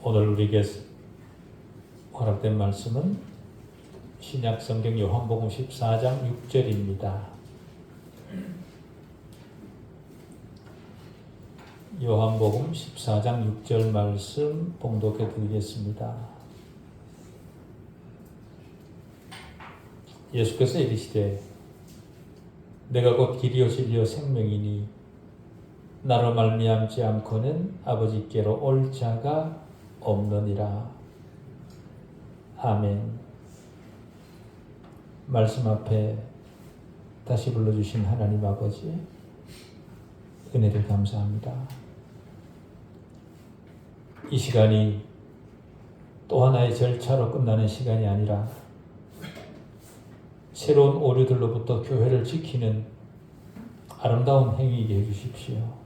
오늘 우리에게 허락된 말씀은 신약성경 요한복음 14장 6절입니다. 요한복음 14장 6절 말씀 봉독해 드리겠습니다. 예수께서 이르시되 내가 곧 길이요 진리요 생명이니 나로 말미암지 않고는 아버지께로 올 자가 없느니라. 아멘. 말씀 앞에 다시 불러주신 하나님 아버지 은혜를 감사합니다. 이 시간이 또 하나의 절차로 끝나는 시간이 아니라 새로운 오류들로부터 교회를 지키는 아름다운 행위이게 해주십시오.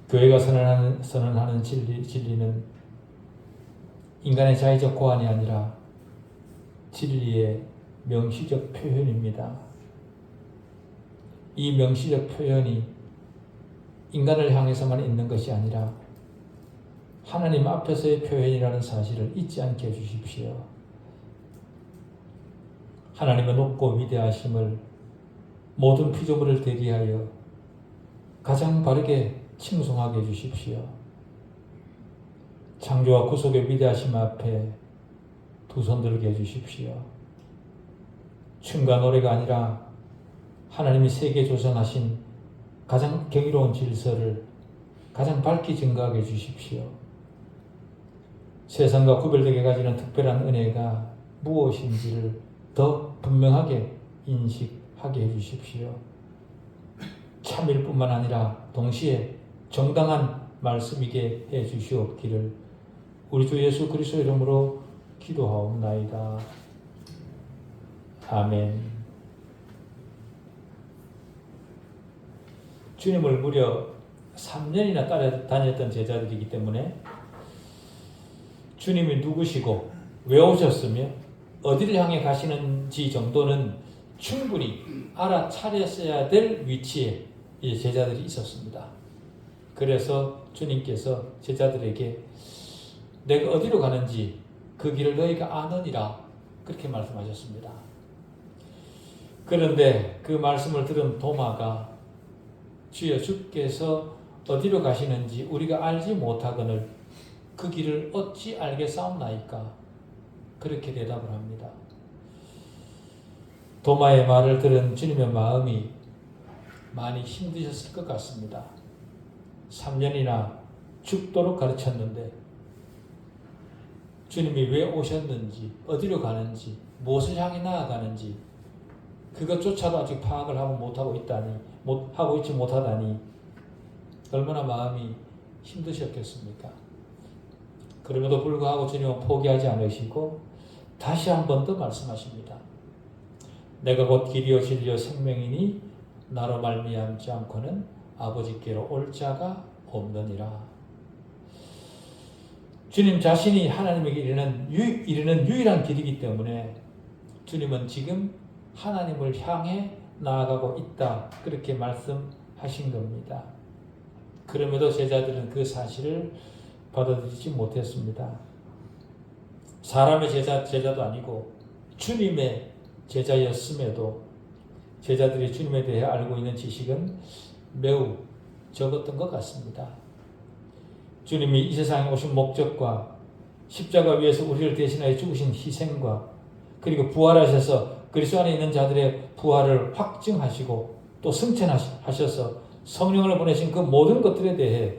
교회가 선언하는 진리는 인간의 자의적 고안이 아니라 진리의 명시적 표현입니다. 이 명시적 표현이 인간을 향해서만 있는 것이 아니라 하나님 앞에서의 표현이라는 사실을 잊지 않게 해주십시오. 하나님의 높고 위대하심을 모든 피조물을 대리하여 가장 바르게 칭송하게 해주십시오. 창조와 구속의 위대하심 앞에 두 손 들게 해주십시오. 춤과 노래가 아니라 하나님이 세계 조성하신 가장 경이로운 질서를 가장 밝히 증거하게 해주십시오. 세상과 구별되게 가지는 특별한 은혜가 무엇인지를 더 분명하게 인식하게 해주십시오. 참일 뿐만 아니라 동시에 정당한 말씀이게 해주시옵기를 우리 주 예수 그리스도 이름으로 기도하옵나이다. 아멘. 주님을 무려 3년이나 따라다녔던 제자들이기 때문에 주님이 누구시고 왜 오셨으며 어디를 향해 가시는지 정도는 충분히 알아차렸어야 될 위치에 제자들이 있었습니다. 그래서 주님께서 제자들에게 내가 어디로 가는지 그 길을 너희가 아느니라 그렇게 말씀하셨습니다. 그런데 그 말씀을 들은 도마가 주여 주께서 어디로 가시는지 우리가 알지 못하거늘 그 길을 어찌 알겠사옵나이까 그렇게 대답을 합니다. 도마의 말을 들은 주님의 마음이 많이 힘드셨을 것 같습니다. 3년이나 죽도록 가르쳤는데 주님이 왜 오셨는지, 어디로 가는지, 무엇을 향해 나아가는지 그것조차도 아직 파악을 하고 있지 못하다니 얼마나 마음이 힘드셨겠습니까? 그럼에도 불구하고 주님은 포기하지 않으시고 다시 한 번 더 말씀하십니다. 내가 곧 길이요 진리요 생명이니 나로 말미암지 않고는 아버지께로 올 자가 없느니라. 주님 자신이 하나님에게 이르는 유일한 길이기 때문에 주님은 지금 하나님을 향해 나아가고 있다. 그렇게 말씀하신 겁니다. 그럼에도 제자들은 그 사실을 받아들이지 못했습니다. 사람의 제자도 아니고 주님의 제자였음에도 제자들이 주님에 대해 알고 있는 지식은 매우 적었던 것 같습니다. 주님이 이 세상에 오신 목적과 십자가 위에서 우리를 대신하여 죽으신 희생과 그리고 부활하셔서 그리스도 안에 있는 자들의 부활을 확증하시고 또 승천하셔서 성령을 보내신 그 모든 것들에 대해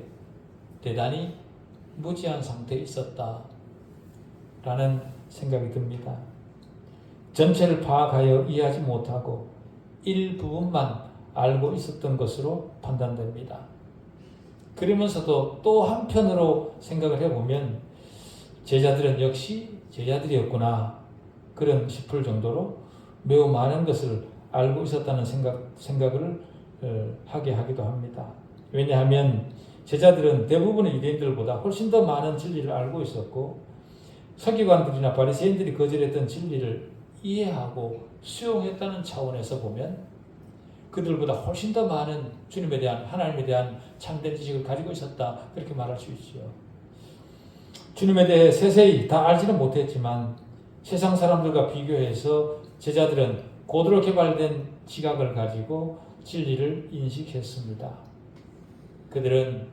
대단히 무지한 상태에 있었다라는 생각이 듭니다. 전체를 파악하여 이해하지 못하고 일부분만 알고 있었던 것으로 판단됩니다. 그러면서도 또 한편으로 생각을 해보면 제자들은 역시 제자들이었구나 그런 싶을 정도로 매우 많은 것을 알고 있었다는 생각을 하게 하기도 합니다. 왜냐하면 제자들은 대부분의 유대인들보다 훨씬 더 많은 진리를 알고 있었고 서기관들이나 바리새인들이 거절했던 진리를 이해하고 수용했다는 차원에서 보면 그들보다 훨씬 더 많은 주님에 대한 하나님에 대한 참된 지식을 가지고 있었다 그렇게 말할 수 있죠. 주님에 대해 세세히 다 알지는 못했지만 세상 사람들과 비교해서 제자들은 고도로 개발된 지각을 가지고 진리를 인식했습니다. 그들은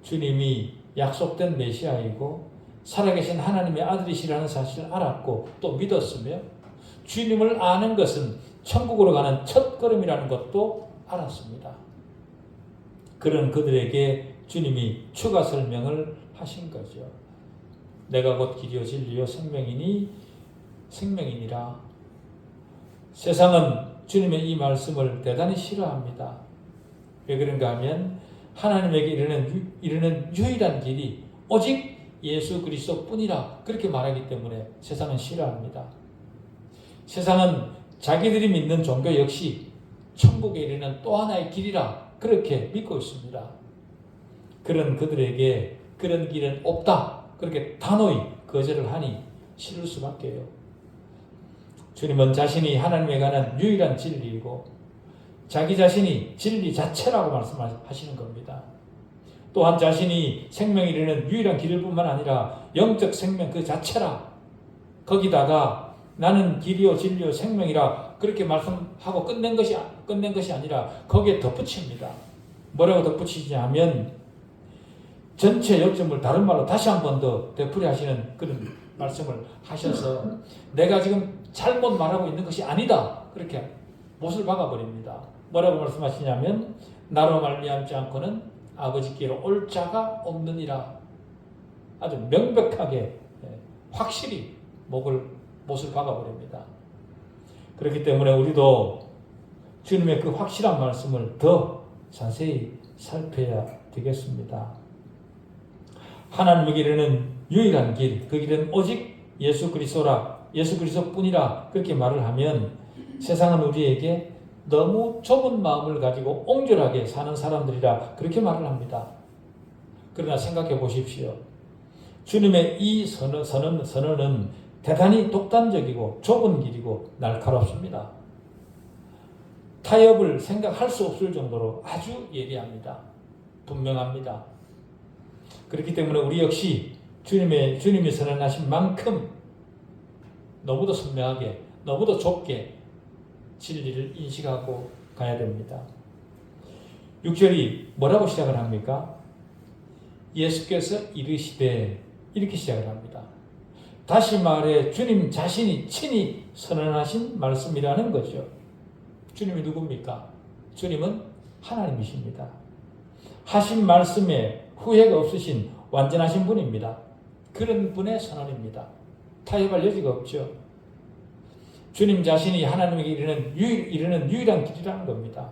주님이 약속된 메시아이고 살아계신 하나님의 아들이시라는 사실을 알았고 또 믿었으며 주님을 아는 것은 천국으로 가는 첫걸음이라는 것도 알았습니다. 그런 그들에게 주님이 추가 설명을 하신 거죠. 내가 곧 길이요 진리요 생명이니라. 세상은 주님의 이 말씀을 대단히 싫어합니다. 왜 그런가 하면 하나님에게 이르는 유일한 길이 오직 예수 그리스도 뿐이라 그렇게 말하기 때문에 세상은 싫어합니다. 세상은 자기들이 믿는 종교 역시 천국에 이르는 또 하나의 길이라 그렇게 믿고 있습니다. 그런 그들에게 그런 길은 없다 그렇게 단호히 거절을 하니 싫을 수밖에요. 주님은 자신이 하나님에 관한 유일한 진리이고 자기 자신이 진리 자체라고 말씀하시는 겁니다. 또한 자신이 생명에 이르는 유일한 길일 뿐만 아니라 영적 생명 그 자체라. 거기다가 나는 길이요 진리요 생명이라 그렇게 말씀하고 끝낸 것이 아니라 거기에 덧붙입니다. 뭐라고 덧붙이냐면 전체 요점을 다른 말로 다시 한 번 더 되풀이하시는 그런 말씀을 하셔서 내가 지금 잘못 말하고 있는 것이 아니다. 그렇게 못을 박아버립니다. 뭐라고 말씀하시냐면 나로 말미암지 않고는 아버지께로 올 자가 없느니라. 아주 명백하게 확실히 못을 박아버립니다. 그렇기 때문에 우리도 주님의 그 확실한 말씀을 더 자세히 살펴야 되겠습니다. 하나님에게 이르는 유일한 길, 그 길은 오직 예수 그리스도라, 예수 그리스도뿐이라 그렇게 말을 하면 세상은 우리에게 너무 좁은 마음을 가지고 옹졸하게 사는 사람들이라 그렇게 말을 합니다. 그러나 생각해 보십시오. 주님의 이 선언은 대단히 독단적이고 좁은 길이고 날카롭습니다. 타협을 생각할 수 없을 정도로 아주 예리합니다. 분명합니다. 그렇기 때문에 우리 역시 주님이 선언하신 만큼 너무도 선명하게, 너무도 좁게 진리를 인식하고 가야 됩니다. 6절이 뭐라고 시작을 합니까? 예수께서 이르시되 이렇게 시작을 합니다. 다시 말해 주님 자신이 친히 선언하신 말씀이라는 거죠. 주님이 누굽니까? 주님은 하나님이십니다. 하신 말씀에 후회가 없으신 완전하신 분입니다. 그런 분의 선언입니다. 타협할 여지가 없죠. 주님 자신이 하나님에게 이르는 유일한 길이라는 겁니다.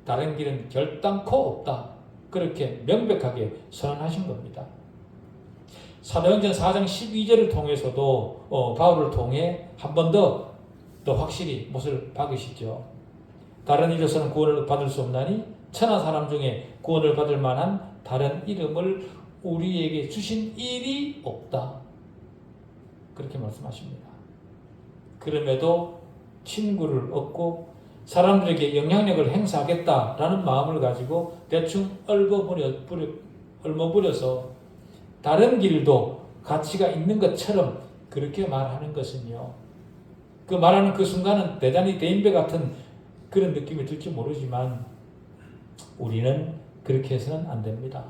다른 길은 결단코 없다. 그렇게 명백하게 선언하신 겁니다. 사도행전 4장 12절을 통해서도 바울을 통해 한 번 더 확실히 못을 박으시죠. 다른 이로서는 구원을 받을 수 없나니 천하 사람 중에 구원을 받을 만한 다른 이름을 우리에게 주신 일이 없다. 그렇게 말씀하십니다. 그럼에도 친구를 얻고 사람들에게 영향력을 행사하겠다라는 마음을 가지고 대충 얽어버려서 다른 길도 가치가 있는 것처럼 그렇게 말하는 것은요. 그 말하는 그 순간은 대단히 대인배 같은 그런 느낌이 들지 모르지만 우리는 그렇게 해서는 안 됩니다.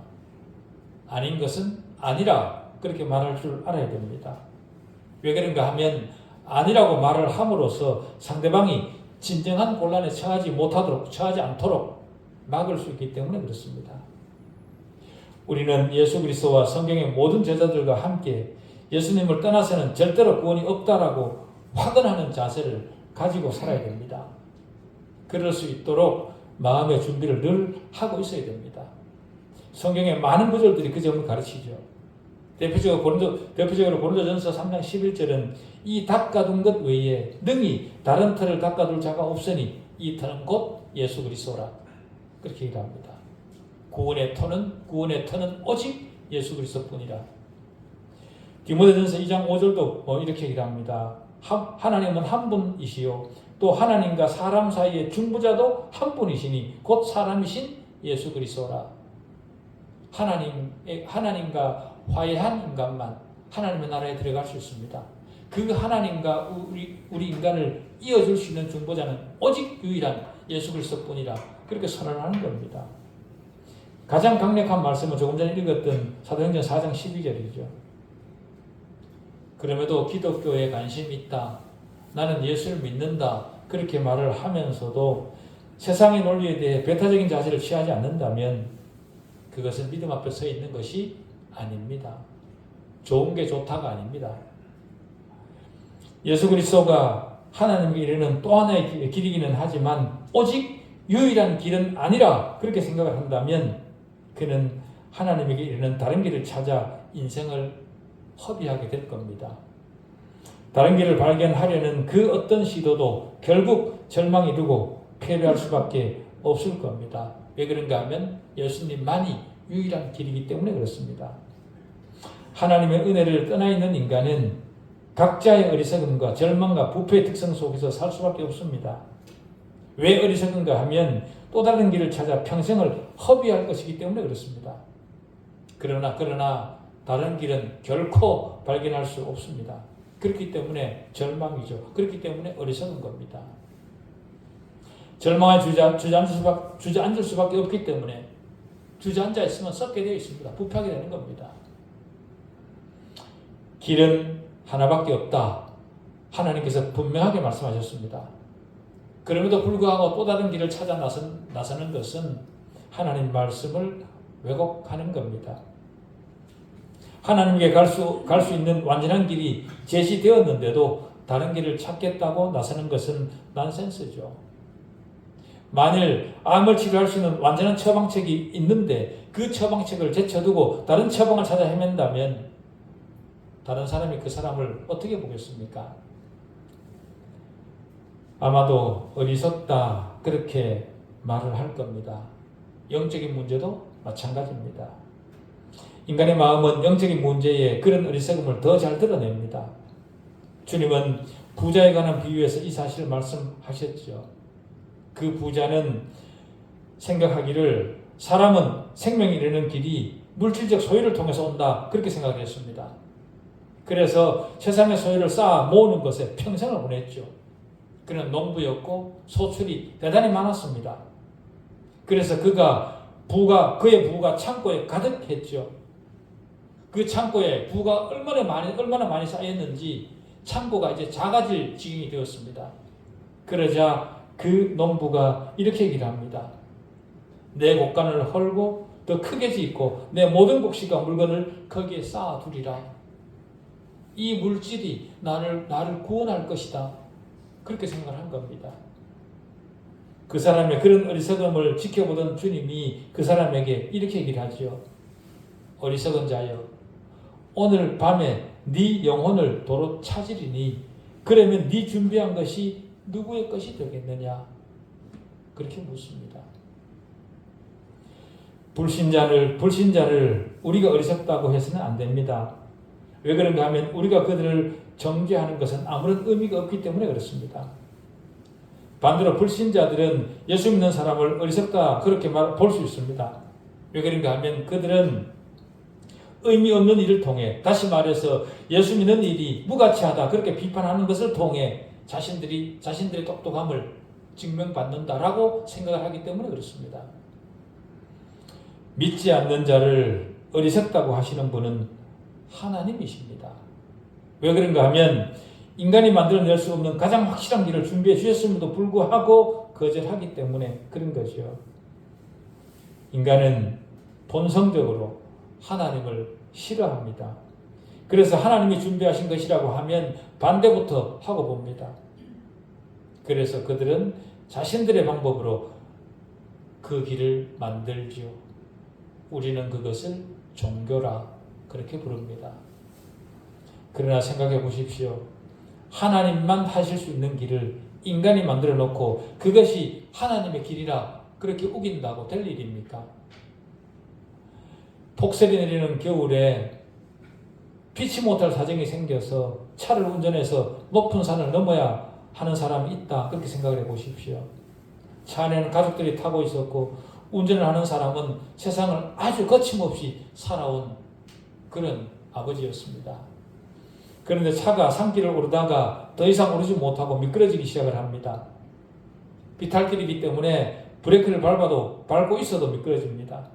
아닌 것은 아니라 그렇게 말할 줄 알아야 됩니다. 왜 그런가 하면 아니라고 말을 함으로써 상대방이 진정한 곤란에 처하지 않도록 막을 수 있기 때문에 그렇습니다. 우리는 예수 그리스도와 성경의 모든 제자들과 함께 예수님을 떠나서는 절대로 구원이 없다라고 확언하는 자세를 가지고 살아야 됩니다. 그럴 수 있도록 마음의 준비를 늘 하고 있어야 됩니다. 성경의 많은 구절들이 그 점을 가르치죠. 대표적으로 고린도전서 3장 11절은 이 닦아둔 것 외에 능히 다른 터를 닦아둘 자가 없으니 이 터는 곧 예수 그리스도라. 그렇게 얘기합니다. 구원의 터는 오직 예수 그리스도뿐이라. 디모데전서 2장 5절도 이렇게 얘기합니다. 하나님은 한 분이시요 또 하나님과 사람 사이의 중보자도 한 분이시니 곧 사람이신 예수 그리스도라. 하나님과 화해한 인간만 하나님의 나라에 들어갈 수 있습니다. 그 하나님과 우리 인간을 이어줄 수 있는 중보자는 오직 유일한 예수 그리스도뿐이라 그렇게 선언하는 겁니다. 가장 강력한 말씀은 조금 전에 읽었던 사도행전 4장 12절이죠. 그럼에도 기독교에 관심이 있다. 나는 예수를 믿는다. 그렇게 말을 하면서도 세상의 논리에 대해 배타적인 자세를 취하지 않는다면 그것은 믿음 앞에 서 있는 것이 아닙니다. 좋은 게 좋다가 아닙니다. 예수 그리스도가 하나님께 이르는 또 하나의 길이기는 하지만 오직 유일한 길은 아니라 그렇게 생각을 한다면 그는 하나님에게 이르는 다른 길을 찾아 인생을 허비하게 될 겁니다. 다른 길을 발견하려는 그 어떤 시도도 결국 절망에 이르고 패배할 수밖에 없을 겁니다. 왜 그런가 하면 예수님만이 유일한 길이기 때문에 그렇습니다. 하나님의 은혜를 떠나 있는 인간은 각자의 어리석음과 절망과 부패의 특성 속에서 살 수밖에 없습니다. 왜 어리석은가 하면 또 다른 길을 찾아 평생을 허비할 것이기 때문에 그렇습니다. 그러나 다른 길은 결코 발견할 수 없습니다. 그렇기 때문에 절망이죠. 그렇기 때문에 어리석은 겁니다. 절망에 주저앉을 수밖에 없기 때문에 주저앉아 있으면 썩게 되어 있습니다. 부패하게 되는 겁니다. 길은 하나밖에 없다. 하나님께서 분명하게 말씀하셨습니다. 그럼에도 불구하고 또 다른 길을 찾아 나서는 것은 하나님 말씀을 왜곡하는 겁니다. 하나님께 갈 수 있는 완전한 길이 제시되었는데도 다른 길을 찾겠다고 나서는 것은 난센스죠. 만일 암을 치료할 수 있는 완전한 처방책이 있는데 그 처방책을 제쳐두고 다른 처방을 찾아 헤맨다면 다른 사람이 그 사람을 어떻게 보겠습니까? 아마도 어리석다 그렇게 말을 할 겁니다. 영적인 문제도 마찬가지입니다. 인간의 마음은 영적인 문제에 그런 어리석음을 더 잘 드러냅니다. 주님은 부자에 관한 비유에서 이 사실을 말씀하셨죠. 그 부자는 생각하기를 사람은 생명이 이르는 길이 물질적 소유를 통해서 온다 그렇게 생각했습니다. 그래서 세상의 소유를 쌓아 모으는 것에 평생을 보냈죠. 그는 농부였고 소출이 대단히 많았습니다. 그래서 그의 부가 창고에 가득했죠. 그 창고에 부가 얼마나 많이 쌓였는지 창고가 이제 작아질 지경이 되었습니다. 그러자 그 농부가 이렇게 얘기를 합니다. 내 곳간을 헐고 더 크게 짓고 내 모든 곡식과 물건을 거기에 쌓아두리라. 이 물질이 나를 구원할 것이다. 그렇게 생각한 겁니다. 그 사람의 그런 어리석음을 지켜보던 주님이 그 사람에게 이렇게 얘기를 하죠. 어리석은 자여, 오늘 밤에 네 영혼을 도로 찾으리니 그러면 네 준비한 것이 누구의 것이 되겠느냐? 그렇게 묻습니다. 불신자를 우리가 어리석다고 해서는 안 됩니다. 왜 그런가 하면 우리가 그들을 정죄하는 것은 아무런 의미가 없기 때문에 그렇습니다. 반대로 불신자들은 예수 믿는 사람을 어리석다 그렇게 볼 수 있습니다. 왜 그런가 하면 그들은 의미 없는 일을 통해, 다시 말해서 예수 믿는 일이 무가치하다 그렇게 비판하는 것을 통해 자신들의 똑똑함을 증명받는다라고 생각을 하기 때문에 그렇습니다. 믿지 않는 자를 어리석다고 하시는 분은 하나님이십니다. 왜 그런가 하면 인간이 만들어낼 수 없는 가장 확실한 길을 준비해 주셨음에도 불구하고 거절하기 때문에 그런 거죠. 인간은 본성적으로 하나님을 싫어합니다. 그래서 하나님이 준비하신 것이라고 하면 반대부터 하고 봅니다. 그래서 그들은 자신들의 방법으로 그 길을 만들지요. 우리는 그것을 종교라 그렇게 부릅니다. 그러나 생각해 보십시오. 하나님만 하실 수 있는 길을 인간이 만들어 놓고 그것이 하나님의 길이라 그렇게 우긴다고 될 일입니까? 폭설이 내리는 겨울에 피치 못할 사정이 생겨서 차를 운전해서 높은 산을 넘어야 하는 사람이 있다. 그렇게 생각을 해 보십시오. 차 안에는 가족들이 타고 있었고 운전을 하는 사람은 세상을 아주 거침없이 살아온 그런 아버지였습니다. 그런데 차가 산길을 오르다가 더 이상 오르지 못하고 미끄러지기 시작을 합니다. 비탈길이기 때문에 브레이크를 밟고 있어도 미끄러집니다.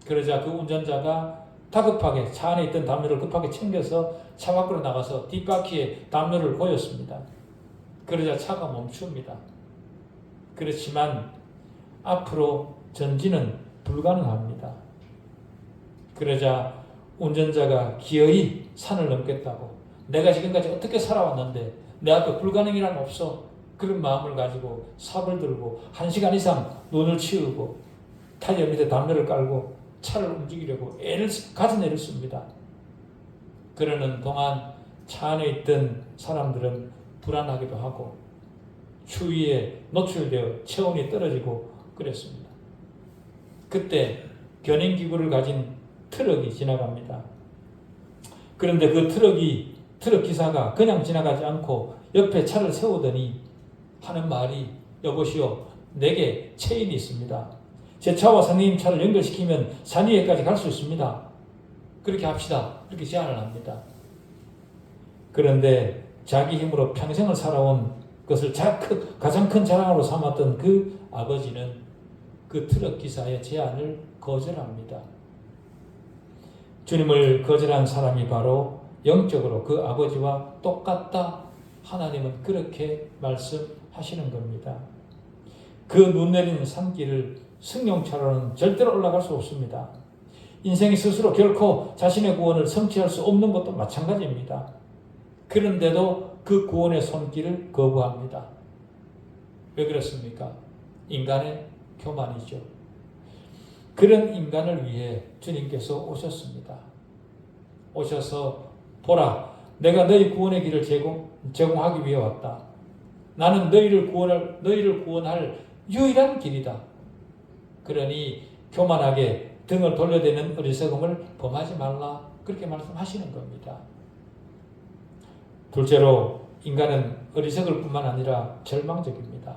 그러자 그 운전자가 다급하게 차 안에 있던 담요를 급하게 챙겨서 차 밖으로 나가서 뒷바퀴에 담요를 보였습니다. 그러자 차가 멈춥니다. 그렇지만 앞으로 전진은 불가능합니다. 그러자 운전자가 기어이 산을 넘겠다고, 내가 지금까지 어떻게 살아왔는데 내 앞에 불가능이란 없어, 그런 마음을 가지고 삽을 들고 1시간 이상 눈을 치우고 타이어 밑에 담요를 깔고 차를 움직이려고 가진 애를 씁니다. 그러는 동안 차 안에 있던 사람들은 불안하기도 하고 추위에 노출되어 체온이 떨어지고 그랬습니다. 그때 견인기구를 가진 트럭이 지나갑니다. 그런데 그 트럭 기사가 그냥 지나가지 않고 옆에 차를 세우더니 하는 말이, 여보시오, 내게 체인이 있습니다. 제 차와 선생님 차를 연결시키면 산 위에까지 갈 수 있습니다. 그렇게 합시다. 그렇게 제안을 합니다. 그런데 자기 힘으로 평생을 살아온 것을 가장 큰 자랑으로 삼았던 그 아버지는 그 트럭 기사의 제안을 거절합니다. 주님을 거절한 사람이 바로 영적으로 그 아버지와 똑같다. 하나님은 그렇게 말씀하시는 겁니다. 그 눈 내리는 산길을 승용차로는 절대로 올라갈 수 없습니다. 인생이 스스로 결코 자신의 구원을 성취할 수 없는 것도 마찬가지입니다. 그런데도 그 구원의 손길을 거부합니다. 왜 그렇습니까? 인간의 교만이죠. 그런 인간을 위해 주님께서 오셨습니다. 오셔서 보라, 내가 너희 구원의 길을 제공하기 위해 왔다. 나는 너희를 구원할 유일한 길이다. 그러니 교만하게 등을 돌려대는 어리석음을 범하지 말라. 그렇게 말씀하시는 겁니다. 둘째로 인간은 어리석을 뿐만 아니라 절망적입니다.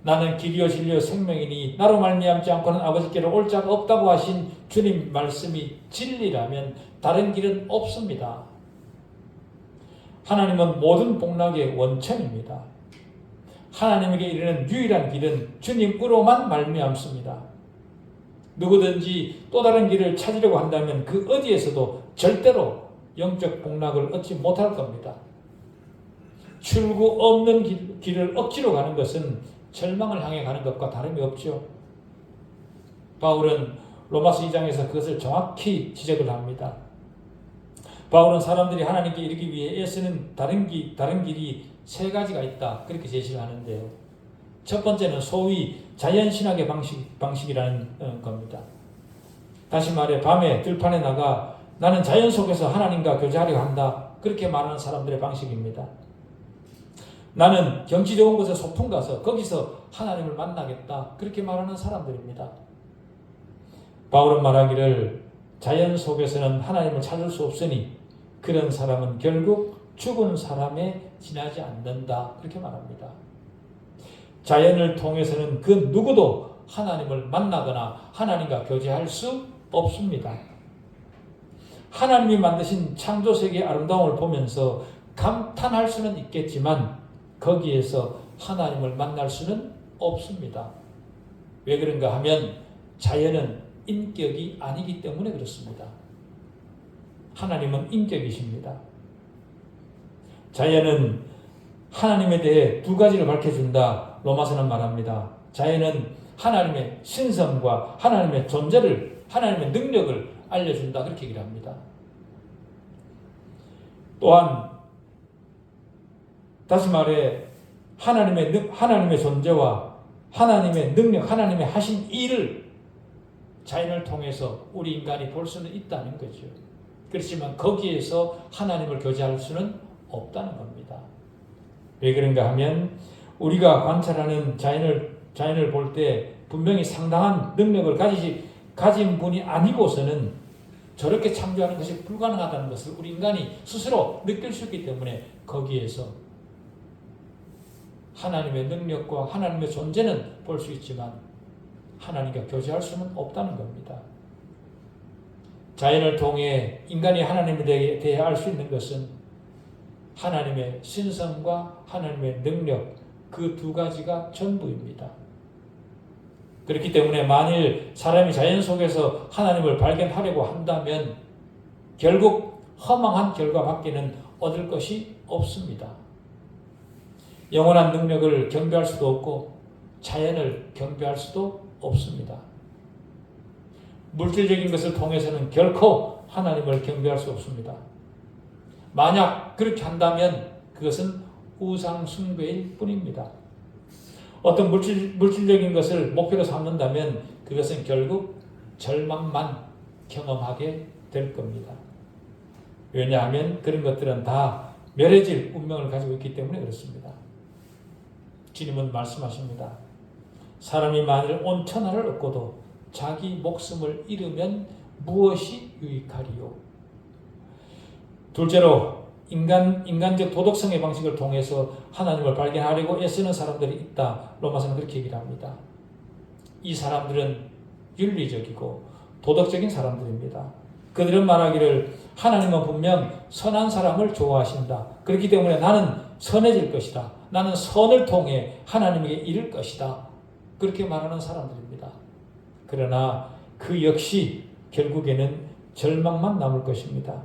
나는 길이요 진리요 생명이니 나로 말미암지 않고는 아버지께로 올 자가 없다고 하신 주님 말씀이 진리라면 다른 길은 없습니다. 하나님은 모든 복락의 원천입니다. 하나님에게 이르는 유일한 길은 주님으로만 말미암습니다. 누구든지 또 다른 길을 찾으려고 한다면 그 어디에서도 절대로 영적 복락을 얻지 못할 겁니다. 출구 없는 길을 억지로 가는 것은 절망을 향해 가는 것과 다름이 없죠. 바울은 로마서 2장에서 그것을 정확히 지적을 합니다. 바울은 사람들이 하나님께 이르기 위해 애쓰는 다른 길이 세 가지가 있다. 그렇게 제시를 하는데요. 첫 번째는 소위 자연신학의 방식이라는 겁니다. 다시 말해 밤에 들판에 나가 나는 자연 속에서 하나님과 교제하려 한다. 그렇게 말하는 사람들의 방식입니다. 나는 경치 좋은 곳에 소풍 가서 거기서 하나님을 만나겠다. 그렇게 말하는 사람들입니다. 바울은 말하기를 자연 속에서는 하나님을 찾을 수 없으니 그런 사람은 결국 죽은 사람에 지나지 않는다. 그렇게 말합니다. 자연을 통해서는 그 누구도 하나님을 만나거나 하나님과 교제할 수 없습니다. 하나님이 만드신 창조세계의 아름다움을 보면서 감탄할 수는 있겠지만 거기에서 하나님을 만날 수는 없습니다. 왜 그런가 하면 자연은 인격이 아니기 때문에 그렇습니다. 하나님은 인격이십니다. 자연은 하나님에 대해 두 가지를 밝혀준다. 로마서는 말합니다. 자연은 하나님의 신성과 하나님의 존재를, 하나님의 능력을 알려준다. 그렇게 얘기를 합니다. 또한 다시 말해 하나님의 존재와 하나님의 능력, 하나님의 하신 일을 자연을 통해서 우리 인간이 볼 수는 있다는 거죠. 그렇지만 거기에서 하나님을 교제할 수는 없다는 겁니다. 왜 그런가 하면 우리가 관찰하는 자연을 볼 때 분명히 상당한 능력을 가진 분이 아니고서는 저렇게 창조하는 것이 불가능하다는 것을 우리 인간이 스스로 느낄 수 있기 때문에 거기에서 하나님의 능력과 하나님의 존재는 볼 수 있지만 하나님과 교제할 수는 없다는 겁니다. 자연을 통해 인간이 하나님에 대해 알 수 있는 것은 하나님의 신성과 하나님의 능력, 그 두 가지가 전부입니다. 그렇기 때문에 만일 사람이 자연 속에서 하나님을 발견하려고 한다면 결국 허망한 결과밖에는 얻을 것이 없습니다. 영원한 능력을 경배할 수도 없고 자연을 경배할 수도 없습니다. 물질적인 것을 통해서는 결코 하나님을 경배할 수 없습니다. 만약 그렇게 한다면 그것은 우상 숭배일 뿐입니다. 어떤 물질적인 것을 목표로 삼는다면 그것은 결국 절망만 경험하게 될 겁니다. 왜냐하면 그런 것들은 다 멸해질 운명을 가지고 있기 때문에 그렇습니다. 주님은 말씀하십니다. 사람이 만일 온 천하를 얻고도 자기 목숨을 잃으면 무엇이 유익하리요? 둘째로 인간적 도덕성의 방식을 통해서 하나님을 발견하려고 애쓰는 사람들이 있다. 로마서는 그렇게 얘기를 합니다. 이 사람들은 윤리적이고 도덕적인 사람들입니다. 그들은 말하기를 하나님은 분명 선한 사람을 좋아하신다. 그렇기 때문에 나는 선해질 것이다. 나는 선을 통해 하나님에게 이를 것이다. 그렇게 말하는 사람들입니다. 그러나 그 역시 결국에는 절망만 남을 것입니다.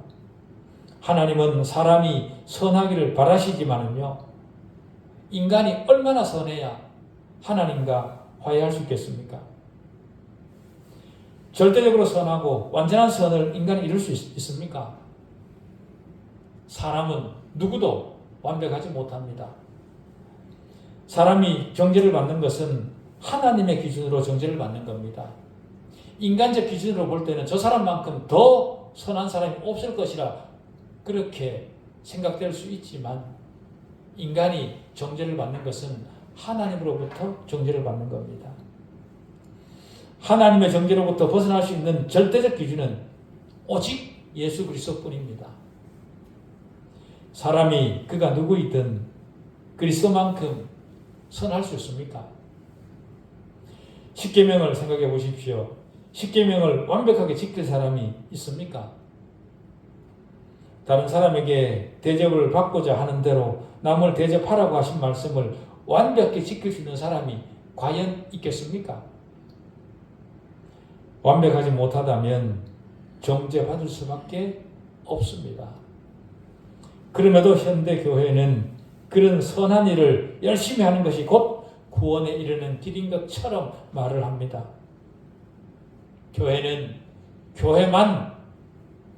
하나님은 사람이 선하기를 바라시지만은요, 인간이 얼마나 선해야 하나님과 화해할 수 있겠습니까? 절대적으로 선하고 완전한 선을 인간이 이룰 수 있습니까? 사람은 누구도 완벽하지 못합니다. 사람이 정죄를 받는 것은 하나님의 기준으로 정죄를 받는 겁니다. 인간적 기준으로 볼 때는 저 사람만큼 더 선한 사람이 없을 것이라 그렇게 생각될 수 있지만 인간이 정죄를 받는 것은 하나님으로부터 정죄를 받는 겁니다. 하나님의 정죄로부터 벗어날 수 있는 절대적 기준은 오직 예수 그리스도뿐입니다. 사람이 그가 누구이든 그리스도만큼 선할 수 있습니까? 십계명을 생각해 보십시오. 십계명을 완벽하게 지킬 사람이 있습니까? 다른 사람에게 대접을 받고자 하는 대로 남을 대접하라고 하신 말씀을 완벽히 지킬 수 있는 사람이 과연 있겠습니까? 완벽하지 못하다면 정죄받을 수밖에 없습니다. 그럼에도 현대 교회는 그런 선한 일을 열심히 하는 것이 곧 구원에 이르는 길인 것처럼 말을 합니다. 교회는 교회만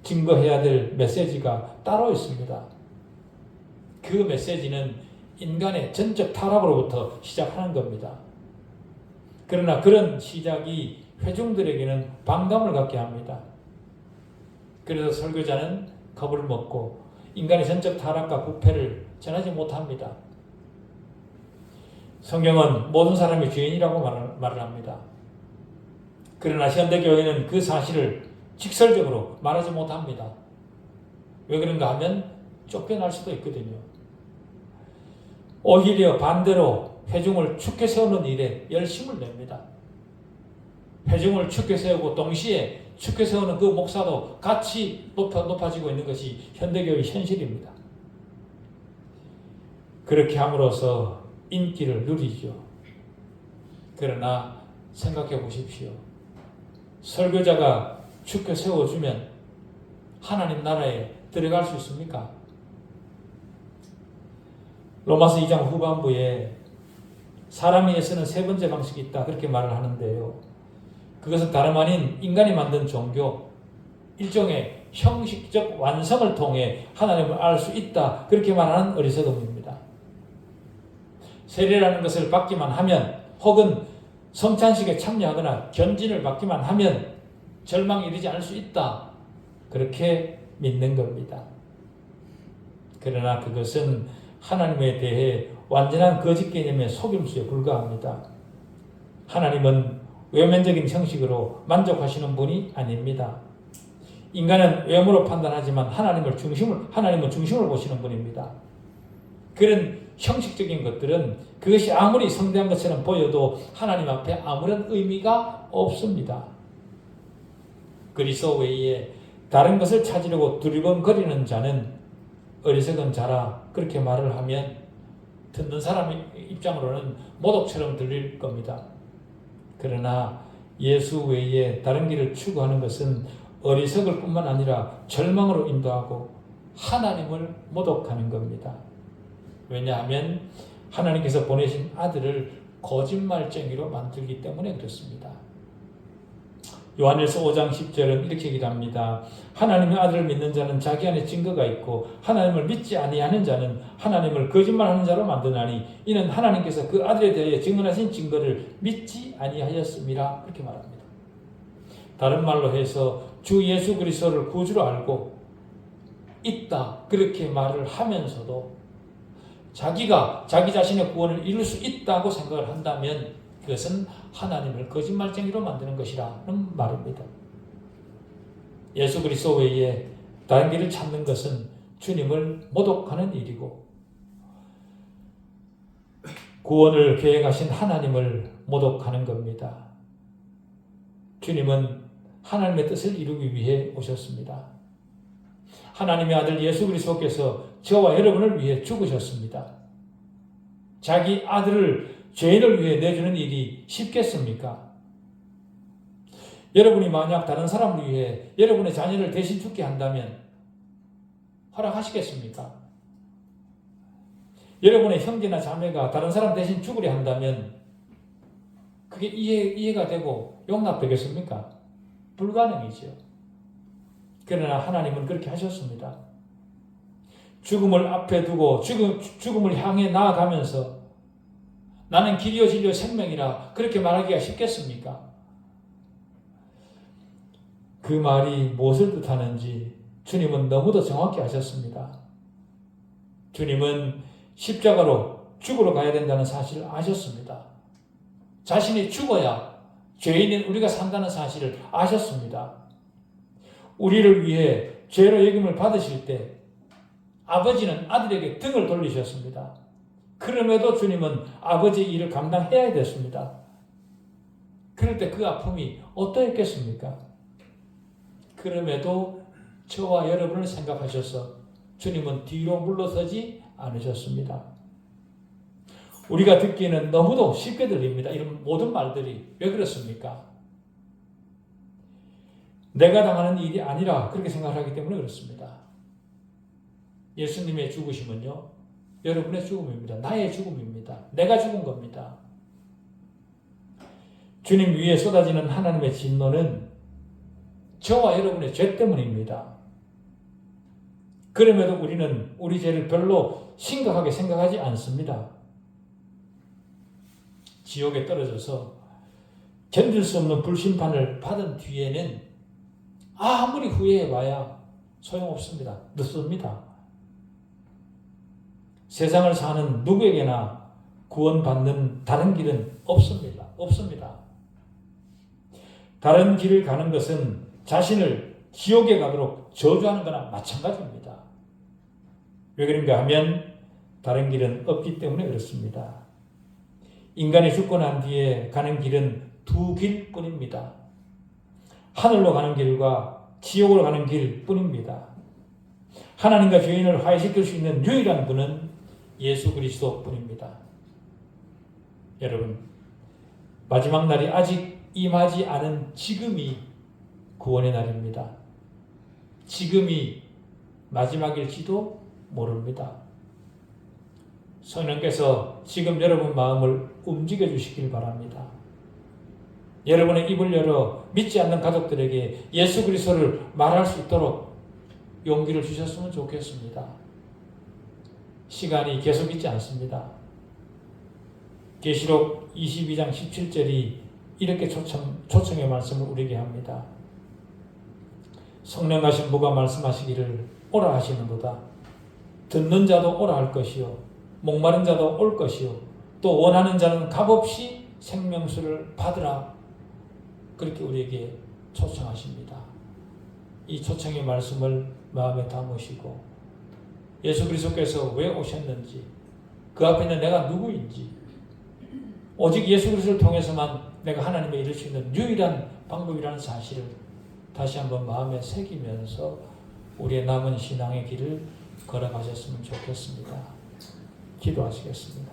증거해야 될 메시지가 따로 있습니다. 그 메시지는 인간의 전적 타락으로부터 시작하는 겁니다. 그러나 그런 시작이 회중들에게는 반감을 갖게 합니다. 그래서 설교자는 겁을 먹고 인간의 전적 타락과 부패를 전하지 못합니다. 성경은 모든 사람이 죄인이라고 말을 합니다. 그러나 현대교회는 그 사실을 직설적으로 말하지 못합니다. 왜 그런가 하면 쫓겨날 수도 있거든요. 오히려 반대로 회중을 축켜 세우는 일에 열심을 냅니다. 회중을 축켜 세우고 동시에 축켜 세우는 그 목사도 같이 높아지고 있는 것이 현대교회의 현실입니다. 그렇게 함으로써 인기를 누리죠. 그러나 생각해 보십시오. 설교자가 축켜 세워주면 하나님 나라에 들어갈 수 있습니까? 로마서 2장 후반부에 사람이 애쓰는 세 번째 방식이 있다 그렇게 말을 하는데요. 그것은 다름 아닌 인간이 만든 종교, 일종의 형식적 완성을 통해 하나님을 알 수 있다 그렇게 말하는 어리석음입니다. 세례라는 것을 받기만 하면 혹은 성찬식에 참여하거나 견진을 받기만 하면 절망에 이르지 않을 수 있다 그렇게 믿는 겁니다. 그러나 그것은 하나님에 대해 완전한 거짓 개념의 속임수에 불과합니다. 하나님은 외면적인 형식으로 만족하시는 분이 아닙니다. 인간은 외모로 판단하지만 하나님은 중심을 보시는 분입니다. 그런 형식적인 것들은 그것이 아무리 성대한 것처럼 보여도 하나님 앞에 아무런 의미가 없습니다. 그리스도 외에 다른 것을 찾으려고 두리번거리는 자는 어리석은 자라 그렇게 말을 하면 듣는 사람 입장으로는 모독처럼 들릴 겁니다. 그러나 예수 외에 다른 길을 추구하는 것은 어리석을 뿐만 아니라 절망으로 인도하고 하나님을 모독하는 겁니다. 왜냐하면 하나님께서 보내신 아들을 거짓말쟁이로 만들기 때문에 그렇습니다. 요한일서 5장 10절은 이렇게 얘기합니다. 하나님의 아들을 믿는 자는 자기 안에 증거가 있고 하나님을 믿지 아니하는 자는 하나님을 거짓말하는 자로 만드나니 이는 하나님께서 그 아들에 대하여 증언하신 증거를 믿지 아니하였음이라 그렇게 말합니다. 다른 말로 해서 주 예수 그리스도를 구주로 알고 있다 그렇게 말을 하면서도 자기가 자기 자신의 구원을 이룰 수 있다고 생각을 한다면 그것은 하나님을 거짓말쟁이로 만드는 것이라는 말입니다. 예수 그리스도 외에 다른 길을 찾는 것은 주님을 모독하는 일이고 구원을 계획하신 하나님을 모독하는 겁니다. 주님은 하나님의 뜻을 이루기 위해 오셨습니다. 하나님의 아들 예수 그리스도께서 저와 여러분을 위해 죽으셨습니다. 자기 아들을 죄인을 위해 내주는 일이 쉽겠습니까? 여러분이 만약 다른 사람을 위해 여러분의 자녀를 대신 죽게 한다면 허락하시겠습니까? 여러분의 형제나 자매가 다른 사람 대신 죽으려 한다면 그게 이해가 되고 용납되겠습니까? 불가능이죠. 그러나 하나님은 그렇게 하셨습니다. 죽음을 앞에 두고 죽음을 향해 나아가면서 나는 길이요 진리요 생명이라 그렇게 말하기가 쉽겠습니까? 그 말이 무엇을 뜻하는지 주님은 너무도 정확히 아셨습니다. 주님은 십자가로 죽으러 가야 된다는 사실을 아셨습니다. 자신이 죽어야 죄인인 우리가 산다는 사실을 아셨습니다. 우리를 위해 죄로 여김을 받으실 때 아버지는 아들에게 등을 돌리셨습니다. 그럼에도 주님은 아버지의 일을 감당해야 됐습니다. 그럴 때 그 아픔이 어떠했겠습니까? 그럼에도 저와 여러분을 생각하셔서 주님은 뒤로 물러서지 않으셨습니다. 우리가 듣기에는 너무도 쉽게 들립니다. 이런 모든 말들이 왜 그렇습니까? 내가 당하는 일이 아니라 그렇게 생각하기 때문에 그렇습니다. 예수님의 죽으심은요, 여러분의 죽음입니다. 나의 죽음입니다. 내가 죽은 겁니다. 주님 위에 쏟아지는 하나님의 진노는 저와 여러분의 죄 때문입니다. 그럼에도 우리는 우리 죄를 별로 심각하게 생각하지 않습니다. 지옥에 떨어져서 견딜 수 없는 불심판을 받은 뒤에는 아무리 후회해봐야 소용없습니다. 늦습니다. 세상을 사는 누구에게나 구원받는 다른 길은 없습니다. 다른 길을 가는 것은 자신을 지옥에 가도록 저주하는 거나 마찬가지입니다. 왜 그런가 하면 다른 길은 없기 때문에 그렇습니다. 인간이 죽고 난 뒤에 가는 길은 두 길뿐입니다. 하늘로 가는 길과 지옥으로 가는 길뿐입니다. 하나님과 죄인을 화해시킬 수 있는 유일한 분은 예수 그리스도뿐입니다. 여러분, 마지막 날이 아직 임하지 않은 지금이 구원의 날입니다. 지금이 마지막일지도 모릅니다. 성령께서 지금 여러분 마음을 움직여 주시길 바랍니다. 여러분의 입을 열어 믿지 않는 가족들에게 예수 그리스도를 말할 수 있도록 용기를 주셨으면 좋겠습니다. 시간이 계속 있지 않습니다. 계시록 22장 17절이 이렇게 초청의 말씀을 우리에게 합니다. 성령 가신 무가 말씀하시기를 오라 하시는도다. 듣는 자도 오라 할 것이요 목마른 자도 올 것이요 또 원하는 자는 값없이 생명수를 받으라. 그렇게 우리에게 초청하십니다. 이 초청의 말씀을 마음에 담으시고 예수 그리스도께서 왜 오셨는지, 그 앞에 있는 내가 누구인지, 오직 예수 그리스도를 통해서만 내가 하나님에 이를 수 있는 유일한 방법이라는 사실을 다시 한번 마음에 새기면서 우리의 남은 신앙의 길을 걸어가셨으면 좋겠습니다. 기도하시겠습니다.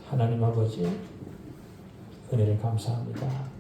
하나님 아버지, 은혜를 감사합니다.